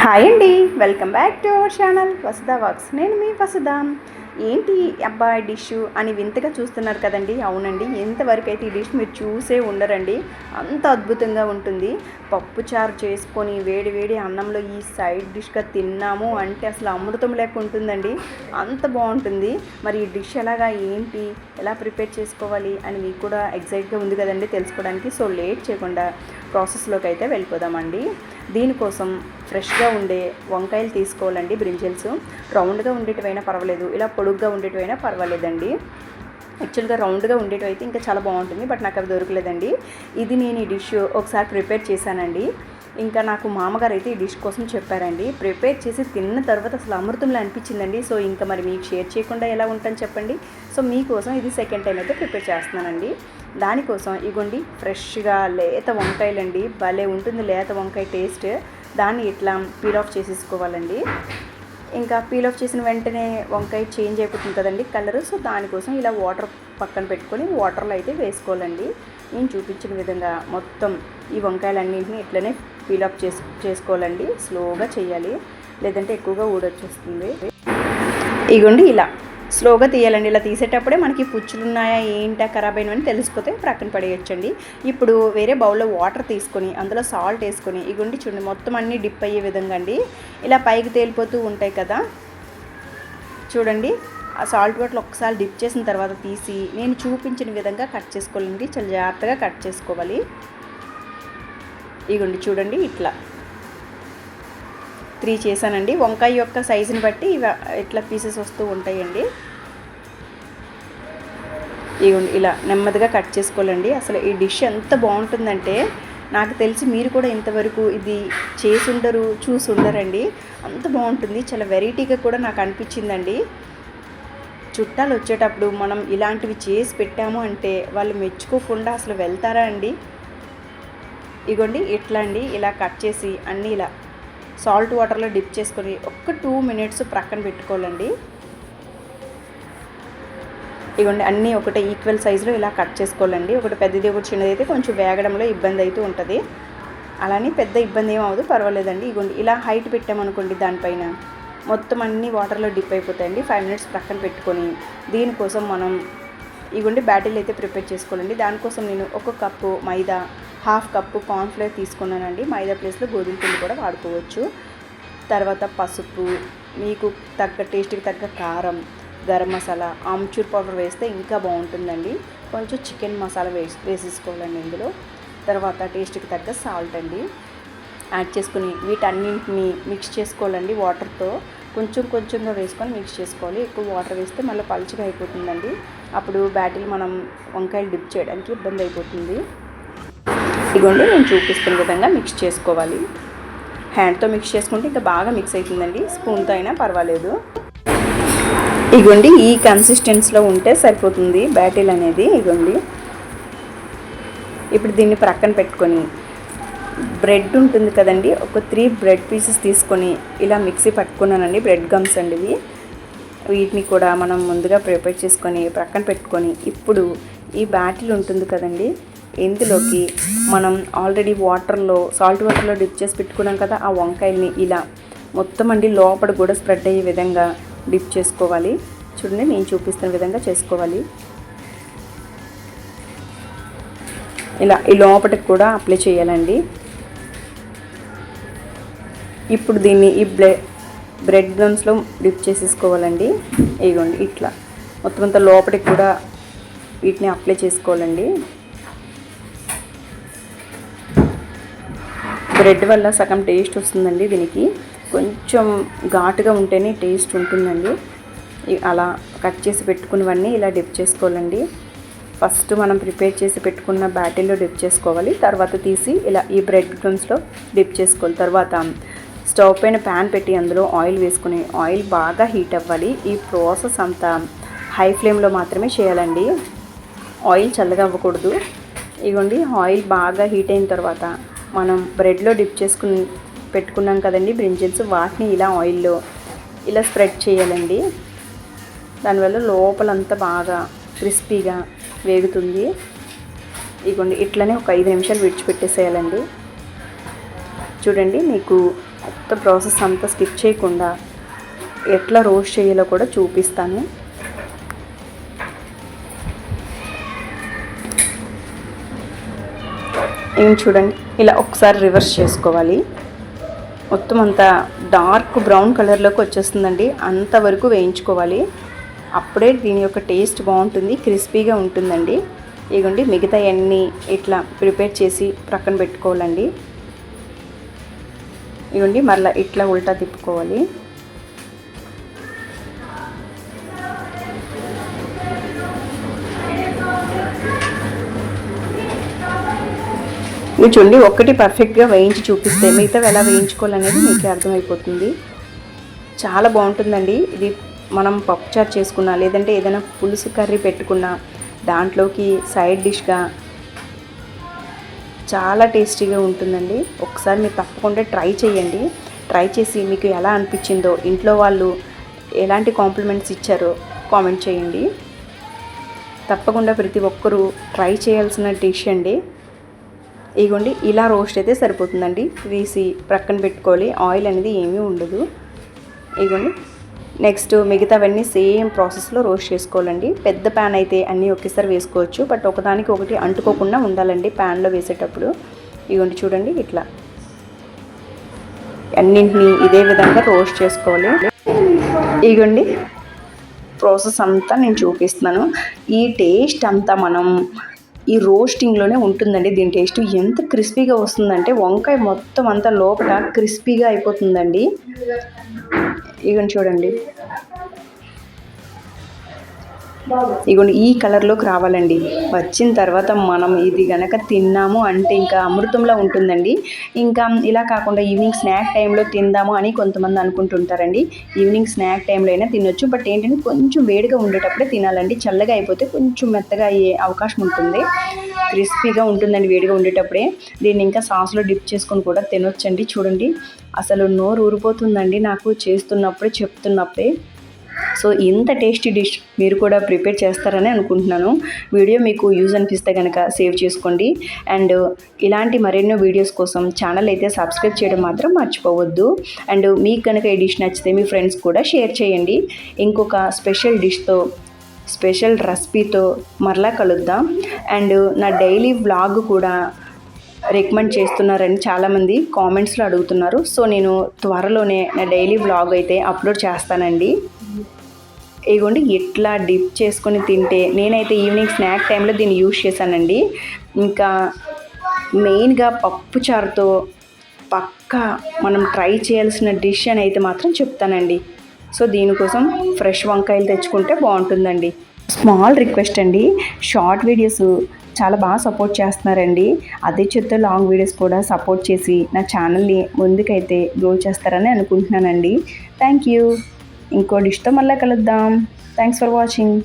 Hi అండి, welcome back to our channel Vasudha works. నేను మీ వసుదా. ఏంటి అబ్బాయి డిష్ అని వింతగా చూస్తున్నారు కదండి. అవునండి, ఎంతవరకు అయితే ఈ డిష్ మీరు చూసే ఉండరండి, అంత అద్భుతంగా ఉంటుంది. పప్పుచారు చేసుకొని వేడి వేడి అన్నంలో ఈ సైడ్ డిష్గా తిన్నాము అంటే అసలు అమృతం లెక్క ఉంటుందండి, అంత బాగుంటుంది. మరి ఈ డిష్ ఎలాగా, ఏంటి, ఎలా ప్రిపేర్ చేసుకోవాలి అని మీకు కూడా ఎగ్జైట్గా ఉంది కదండి తెలుసుకోవడానికి. సో లేట్ చేయకుండా ప్రాసెస్లోకి అయితే వెళ్ళిపోదామండి. దీనికోసం ఫ్రెష్గా ఉండే వంకాయలు తీసుకోవాలండి. బ్రింజల్స్ రౌండ్గా ఉండేటివైనా పర్వాలేదు, ఇలా పొడుగ్గా ఉండేటివైనా పర్వాలేదండి. యాక్చువల్గా రౌండ్గా ఉండేటివి అయితే ఇంకా చాలా బాగుంటుంది, బట్ నాకు అవి దొరకలేదండి. ఇది నేను ఈ డిష్ ఒకసారి ప్రిపేర్ చేశానండి. ఇంకా నాకు మామగారు అయితే ఈ డిష్ కోసం చెప్పారండి. ప్రిపేర్ చేసి తిన్న తర్వాత అసలు అమృతంలో అనిపించిందండి. సో ఇంకా మరి మీకు షేర్ చేయకుండా ఎలా ఉంటాను చెప్పండి. సో మీకోసం ఇది సెకండ్ టైం అయితే ప్రిపేర్ చేస్తున్నానండి. దానికోసం ఇగోండి ఫ్రెష్గా లేత వంకాయలండి, భలే ఉంటుంది లేత వంకాయ టేస్ట్. దాన్ని ఇట్లా పీల్ ఆఫ్ చేసేసుకోవాలండి. ఇంకా పీల్ ఆఫ్ చేసిన వెంటనే వంకాయ చేంజ్ అయిపోతుంది కదండి కలర్. సో దానికోసం ఇలా వాటర్ పక్కన పెట్టుకొని వాటర్లో అయితే వేసుకోవాలండి. నేను చూపించిన విధంగా మొత్తం ఈ వంకాయలన్నింటినీ ఇట్లనే పీల్ ఆఫ్ చేసుకోవాలండి. స్లోగా చేయాలి, లేదంటే ఎక్కువగా ఊడొచ్చేస్తుంది. ఇగోండి ఇలా స్లోగా తీయాలండి. ఇలా తీసేటప్పుడే మనకి పుచ్చులు ఉన్నాయా ఏంటా ఖరాబ్ అయినవని తెలిసిపోతే ప్రక్కన పడేయచ్చండి. ఇప్పుడు వేరే బౌల్లో వాటర్ తీసుకొని అందులో సాల్ట్ వేసుకొని ఇగోండి చూడండి మొత్తం అన్నీ డిప్ అయ్యే విధంగా అండి ఇలా పైకి తేలిపోతూ ఉంటాయి కదా చూడండి. ఆ సాల్ట్ వాటర్ ఒకసారి డిప్ చేసిన తర్వాత తీసి నేను చూపించిన విధంగా కట్ చేసుకోవాలండి. చాలా జాగ్రత్తగా కట్ చేసుకోవాలి. ఇగోండి చూడండి ఇట్లా 3 చేశానండి. వంకాయ యొక్క సైజుని బట్టి ఇట్లా పీసెస్ వస్తూ ఉంటాయండి. ఇగోండి ఇలా నెమ్మదిగా కట్ చేసుకోవాలండి. అసలు ఈ డిష్ ఎంత బాగుంటుందంటే నాకు తెలిసి మీరు కూడా ఇంతవరకు ఇది చేసి ఉండరు, చూసి ఉండరండి. అంత బాగుంటుంది, చాలా వెరైటీగా కూడా నాకు అనిపించిందండి. చుట్టాలు వచ్చేటప్పుడు మనం ఇలాంటివి చేసి పెట్టాము అంటే వాళ్ళు మెచ్చుకోకుండా అసలు వెళ్తారా అండి. ఇగోండి ఇట్లా అండి ఇలా కట్ చేసి అన్నీ ఇలా సాల్ట్ వాటర్లో డిప్ చేసుకొని ఒక్క 2 minutes ప్రక్కన పెట్టుకోవాలండి. ఇగోండి అన్నీ ఒకటే ఈక్వల్ సైజులో ఇలా కట్ చేసుకోవాలండి. ఒకటి పెద్దది ఒకటి చిన్నది అయితే కొంచెం వేగడంలో ఇబ్బంది అయితే ఉంటుంది. అలానే పెద్ద ఇబ్బంది ఏం అవ్వదు, పర్వాలేదండి. ఇగోండి ఇలా హైట్ పెట్టామనుకోండి దానిపైన మొత్తం అన్నీ వాటర్లో డిప్ అయిపోతాయండి. 5 minutes ప్రక్కన పెట్టుకొని దీనికోసం మనం ఇగోండి బ్యాటిల్ అయితే ప్రిపేర్ చేసుకోవాలండి. దానికోసం నేను 1 కప్పు మైదా, 1/2 కప్పు కార్న్ఫ్లవర్ తీసుకున్నానండి. మైదా ప్లేస్లో గోధుమ పిండి కూడా వాడుకోవచ్చు. తర్వాత పసుపు, మీకు తగ్గ టేస్ట్కి తగ్గ కారం, గరం మసాలా, ఆమ్చూర్ పౌడర్ వేస్తే ఇంకా బాగుంటుందండి. కొంచెం చికెన్ మసాలా వేసేసుకోవాలండి ఇందులో. తర్వాత టేస్ట్కి తగ్గ సాల్ట్ అండి యాడ్ చేసుకుని వీటన్నింటిని మిక్స్ చేసుకోవాలండి. వాటర్తో కొంచెం కొంచెంగా వేసుకొని మిక్స్ చేసుకోవాలి. ఎక్కువ వాటర్ వేస్తే మళ్ళీ పలుచగా అయిపోతుందండి. అప్పుడు బ్యాటిల్ మనం వంకాయలు డిప్ చేయడానికి ఇబ్బంది అయిపోతుంది. ఇదిగోండి నేను చూపిస్తున్న విధంగా మిక్స్ చేసుకోవాలి. హ్యాండ్తో మిక్స్ చేసుకుంటే ఇంకా బాగా మిక్స్ అవుతుందండి, స్పూన్తో అయినా పర్వాలేదు. ఇగోండి ఈ కన్సిస్టెన్సీలో ఉంటే సరిపోతుంది బ్యాటిల్ అనేది. ఇగోండి ఇప్పుడు దీన్ని ప్రక్కన పెట్టుకొని బ్రెడ్ ఉంటుంది కదండి, ఒక 3 బ్రెడ్ పీసెస్ తీసుకొని ఇలా మిక్సీ పట్టుకున్నానండి. బ్రెడ్ గమ్స్ అండి ఇవి. వీటిని కూడా మనం ముందుగా ప్రిపేర్ చేసుకొని ప్రక్కన పెట్టుకొని ఇప్పుడు ఈ బ్యాటిల్ ఉంటుంది కదండి, ఇందులోకి మనం ఆల్రెడీ సాల్ట్ వాటర్లో డిప్ చేసి పెట్టుకున్నాం కదా ఆ వంకాయల్ని ఇలా మొత్తం అండి లోపల కూడా స్ప్రెడ్ అయ్యే విధంగా డిప్ చేసుకోవాలి. చూడండి నేను చూపిస్తున్న విధంగా చేసుకోవాలి. ఇలా ఈ లోపలికి కూడా అప్లై చేయాలండి. ఇప్పుడు దీన్ని ఈ బ్రెడ్ గమ్స్లో డిప్ చేసేసుకోవాలండి. ఇదిగోండి ఇట్లా మొత్తం అంతా లోపలికి కూడా వీటిని అప్లై చేసుకోవాలండి. బ్రెడ్ వల్ల సగం టేస్ట్ వస్తుందండి. దీనికి కొంచెం ఘాటుగా ఉంటేనే టేస్ట్ ఉంటుందండి. అలా కట్ చేసి పెట్టుకున్నవన్నీ ఇలా డిప్ చేసుకోవాలండి. ఫస్ట్ మనం ప్రిపేర్ చేసి పెట్టుకున్న బ్యాటిల్లో డిప్ చేసుకోవాలి. తర్వాత తీసి ఇలా ఈ బ్రెడ్ క్రమ్స్లో డిప్ చేసుకోవాలి. తర్వాత స్టవ్ పైన ప్యాన్ పెట్టి అందులో ఆయిల్ వేసుకుని ఆయిల్ బాగా హీట్ అవ్వాలి. ఈ ప్రాసెస్ అంతా హై ఫ్లేమ్లో మాత్రమే చేయాలండి, ఆయిల్ చల్లగా అవ్వకూడదు. ఇగోండి ఆయిల్ బాగా హీట్ అయిన తర్వాత మనం బ్రెడ్లో డిప్ చేసుకుని పెట్టుకున్నాం కదండి బ్రింజల్స్, వాటిని ఇలా ఆయిల్లో ఇలా స్ప్రెడ్ చేయాలండి. దానివల్ల లోపలంతా బాగా క్రిస్పీగా వేగుతుంది. ఇగోండి ఇట్లనే ఒక 5 నిమిషాలు విడిచిపెట్టేసేయాలండి. చూడండి మీకు మొత్తం ప్రాసెస్ అంతా స్కిప్ చేయకుండా ఎట్లా రోస్ట్ చేయాలో కూడా చూపిస్తాను. ఏం చూడండి, ఇలా ఒకసారి రివర్స్ చేసుకోవాలి. మొత్తం అంతా డార్క్ బ్రౌన్ కలర్లోకి వచ్చేస్తుందండి. అంతవరకు వేయించుకోవాలి. అప్పుడే దీని యొక్క టేస్ట్ బాగుంటుంది, క్రిస్పీగా ఉంటుందండి. ఇదిగోండి మిగతా అన్నీ ఇట్లా ప్రిపేర్ చేసి ప్రక్కన పెట్టుకోవాలండి. ఇదిగోండి మళ్ళీ ఇట్లా ఉల్టా తిప్పుకోవాలి. ఇది చూడండి, ఒక్కటి పర్ఫెక్ట్గా వేయించి చూపిస్తే మిగతా ఎలా వేయించుకోవాలనేది మీకు అర్థమైపోతుంది. చాలా బాగుంటుందండి. ఇది మనం పప్పుచారు చేసుకున్నా, లేదంటే ఏదైనా పులుసు కర్రీ పెట్టుకున్నా, దాంట్లోకి సైడ్ డిష్గా చాలా టేస్టీగా ఉంటుందండి. ఒకసారి మీరు తప్పకుండా ట్రై చేయండి. ట్రై చేసి మీకు ఎలా అనిపించిందో, ఇంట్లో వాళ్ళు ఎలాంటి కాంప్లిమెంట్స్ ఇచ్చారో కామెంట్ చేయండి. తప్పకుండా ప్రతి ఒక్కరూ ట్రై చేయాల్సిన డిష్ అండి. ఇగోండి ఇలా రోస్ట్ అయితే సరిపోతుందండి. తీసి ప్రక్కన పెట్టుకోవాలి. ఆయిల్ అనేది ఏమీ ఉండదు. ఇగోండి నెక్స్ట్ మిగతావన్నీ సేమ్ ప్రాసెస్లో రోస్ట్ చేసుకోవాలండి. పెద్ద ప్యాన్ అయితే అన్నీ ఒకేసారి వేసుకోవచ్చు, బట్ ఒకదానికి ఒకటి అంటుకోకుండా ఉండాలండి ప్యాన్లో వేసేటప్పుడు. ఇగోండి చూడండి, ఇట్లా అన్నింటినీ ఇదే విధంగా రోస్ట్ చేసుకోవాలి. ఇగోండి ప్రాసెస్ అంతా నేను చూపిస్తున్నాను. ఈ టేస్ట్ అంతా మనం ఈ రోస్టింగ్లోనే ఉంటుందండి. దీని టేస్ట్ ఎంత క్రిస్పీగా వస్తుందంటే వంకాయ మొత్తం అంతా లోపల క్రిస్పీగా అయిపోతుందండి. ఇగోండి చూడండి, ఇగోండి ఈ కలర్లోకి రావాలండి. వచ్చిన తర్వాత మనం ఇది గనక తిన్నాము అంటే ఇంకా అమృతంలో ఉంటుందండి. ఇంకా ఇలా కాకుండా ఈవినింగ్ స్నాక్ టైంలో తిందాము అని కొంతమంది అనుకుంటుంటారండి. ఈవినింగ్ స్నాక్ టైంలో అయినా తినొచ్చు, బట్ ఏంటంటే కొంచెం వేడిగా ఉండేటప్పుడే తినాలండి. చల్లగా అయిపోతే కొంచెం మెత్తగా అయ్యే అవకాశం ఉంటుంది. క్రిస్పీగా ఉంటుందండి వేడిగా ఉండేటప్పుడే. దీన్ని ఇంకా సాస్లో డిప్ చేసుకొని కూడా తినొచ్చండి. చూడండి అసలు నోరు ఊరిపోతుందండి నాకు చేస్తున్నప్పుడే, చెప్తున్నప్పుడే. సో ఇంత టేస్టీ డిష్ మీరు కూడా ప్రిపేర్ చేస్తారని అనుకుంటున్నాను. వీడియో మీకు యూజ్ అనిపిస్తే కనుక సేవ్ చేసుకోండి. అండ్ ఇలాంటి మరెన్నో వీడియోస్ కోసం ఛానల్ అయితే సబ్స్క్రైబ్ చేయడం మాత్రం మర్చిపోవద్దు. అండ్ మీకు కనుక ఈ డిష్ నచ్చితే మీ ఫ్రెండ్స్ కూడా షేర్ చేయండి. ఇంకొక స్పెషల్ డిష్తో, స్పెషల్ రెసిపీతో మరలా కలుద్దాం. అండ్ నా డైలీ వ్లాగ్ కూడా రికమెండ్ చేస్తున్నారని చాలామంది కామెంట్స్లో అడుగుతున్నారు. సో నేను త్వరలోనే నా డైలీ వ్లాగ్ అయితే అప్లోడ్ చేస్తానండి. ఇగోండి ఇట్లా డిప్ చేసుకొని తింటే, నేనైతే ఈవినింగ్ స్నాక్ టైంలో దీన్ని యూజ్ చేశానండి. ఇంకా మెయిన్గా పప్పుచారుతో పక్కా మనం ట్రై చేయాల్సిన డిష్ అని అయితే మాత్రం చెప్తానండి. సో దీనికోసం ఫ్రెష్ వంకాయలు తెచ్చుకుంటే బాగుంటుందండి. స్మాల్ రిక్వెస్ట్ అండి, షార్ట్ వీడియోస్ చాలా బాగా సపోర్ట్ చేస్తున్నారండి. అదే చెప్తే లాంగ్ వీడియోస్ కూడా సపోర్ట్ చేసి నా ఛానల్ని ముందుకైతే గ్రో చేస్తారని అనుకుంటున్నానండి. Thank you. ఇంకో డిష్తో మళ్ళీ కలుద్దాం. Thanks for watching.